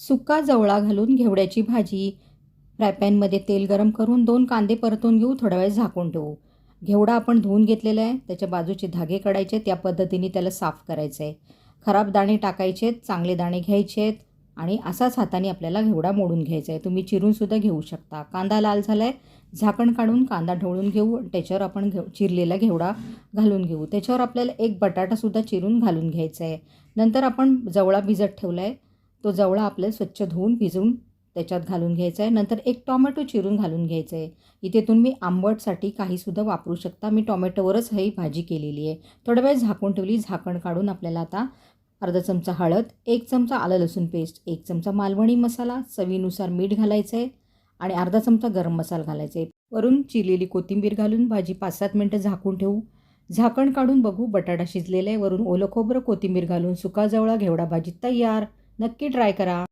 सुका जवळा घालून घेवड्याची भाजी. फ्रायपॅनमध्ये तेल गरम करून 2 कांदे परतून घेऊ, थोडा वेळ झाकून ठेवू. घेवडा आपण धुवून घेतलेला आहे, त्याच्या बाजूचे धागे काढायचे, त्या पद्धतीने त्याला साफ करायचं आहे. खराब दाणे टाकायचे आहेत, चांगले दाणे घ्यायचे आहेत आणि असाच हाताने आपल्याला घेवडा मोडून घ्यायचा आहे. तुम्ही चिरूनसुद्धा घेऊ शकता. कांदा लाल झाला आहे, झाकण काढून कांदा ढवळून घेऊ. त्याच्यावर आपण चिरलेला घेवडा घालून घेऊ. त्याच्यावर आपल्याला एक बटाटासुद्धा चिरून घालून घ्यायचा आहे. नंतर आपण जवळा भिजत ठेवला आहे, तो जवळा आपल्याला स्वच्छ धुवून भिजवून त्याच्यात घालून घ्यायचा आहे. नंतर एक टॉमॅटो चिरून घालून घ्यायचं आहे. इथे तुम्ही आंबटसाठी काहीसुद्धा वापरू शकता. मी टॉमॅटोवरच ही भाजी केलेली आहे. थोडा वेळ झाकून ठेवली. झाकण काढून आपल्याला आता अर्धा चमचा हळद, 1 चमचा आलं लसूण पेस्ट, 1 चमचा मालवणी मसाला, चवीनुसार मीठ घालायचं आहे आणि अर्धा चमचा गरम मसाला घालायचा आहे. वरून चिरलेली कोथिंबीर घालून भाजी 5-7 मिनटं झाकून ठेवू. झाकण काढून बघू, बटाटा शिजलेला आहे. वरून ओलं खोबरं, कोथिंबीर घालून सुका जवळा घेवडा भाजी तयार. नक्की ट्राय करा.